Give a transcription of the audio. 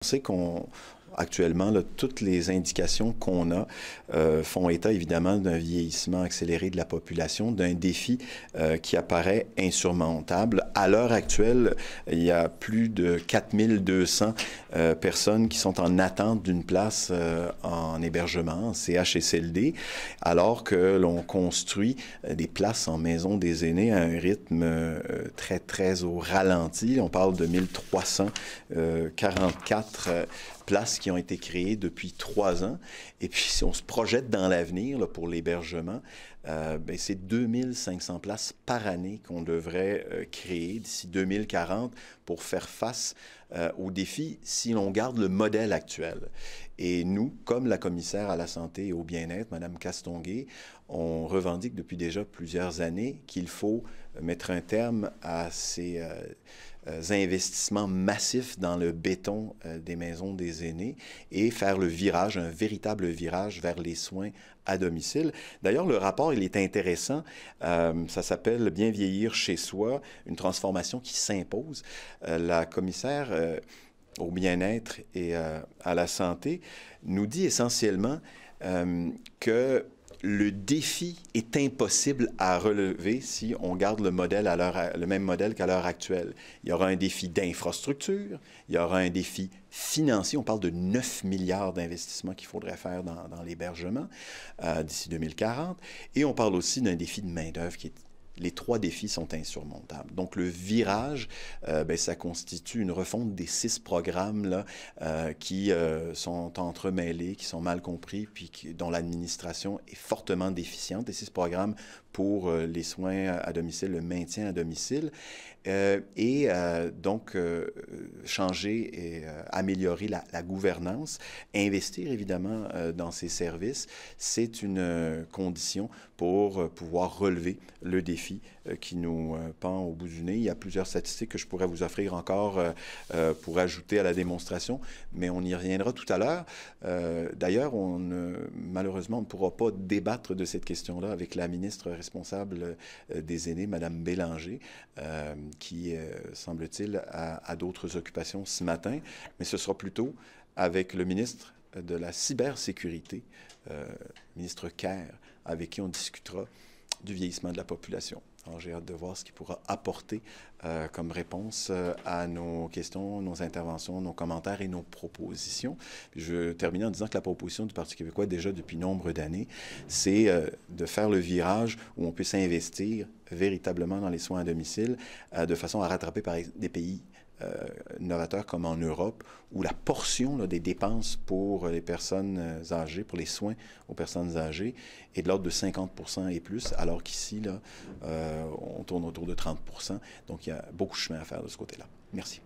On sait actuellement, là, toutes les indications qu'on a font état évidemment d'un vieillissement accéléré de la population, d'un défi qui apparaît insurmontable. À l'heure actuelle, il y a plus de 4200 personnes qui sont en attente d'une place en hébergement, en CHSLD, alors que l'on construit des places en maison des aînés à un rythme très au ralenti. On parle de 1344 places qui ont été créées depuis 3 ans. Et puis, si on se projette dans l'avenir pour l'hébergement, c'est 2500 places par année qu'on devrait créer d'ici 2040 pour faire face aux défis si l'on garde le modèle actuel. Et nous, comme la commissaire à la santé et au bien-être, Mme Castonguay, on revendique depuis déjà plusieurs années qu'il faut mettre un terme à ces investissements massifs dans le béton des maisons des aînés et faire le virage, un véritable virage vers les soins à domicile. D'ailleurs, le rapport, il est intéressant. Ça s'appelle « Bien vieillir chez soi », une transformation qui s'impose. La commissaire au bien-être et à la santé nous dit essentiellement que le défi est impossible à relever si on garde le même modèle qu'à l'heure actuelle. Il y aura un défi d'infrastructure, il y aura un défi financier. On parle de 9 milliards d'investissements qu'il faudrait faire dans l'hébergement d'ici 2040. Et on parle aussi d'un défi de main-d'œuvre qui est... Les 3 défis sont insurmontables. Donc, le virage, ça constitue une refonte des 6 programmes là, qui sont entremêlés, qui sont mal compris, puis dont l'administration est fortement déficiente. Les 6 programmes pour les soins à domicile, le maintien à domicile, donc changer et améliorer la gouvernance, investir évidemment dans ces services, c'est une condition pour pouvoir relever le défi qui nous pend au bout du nez. Il y a plusieurs statistiques que je pourrais vous offrir encore pour ajouter à la démonstration, mais on y reviendra tout à l'heure. D'ailleurs, malheureusement, on ne pourra pas débattre de cette question-là avec la ministre responsable des aînés, Mme Bélanger, qui, semble-t-il, a d'autres occupations ce matin, mais ce sera plutôt avec le ministre de la cybersécurité, ministre Kerr, avec qui on discutera du vieillissement de la population. Alors, j'ai hâte de voir ce qu'il pourra apporter comme réponse à nos questions, nos interventions, nos commentaires et nos propositions. Puis je vais terminer en disant que la proposition du Parti québécois, déjà depuis nombre d'années, c'est de faire le virage où on peut s'investir véritablement dans les soins à domicile de façon à rattraper par des pays novateurs comme en Europe, où la portion là, des dépenses pour les personnes âgées, pour les soins aux personnes âgées, est de l'ordre de 50% et plus, alors qu'ici, là, on tourne autour de 30%. Donc, il y a beaucoup de chemin à faire de ce côté-là. Merci.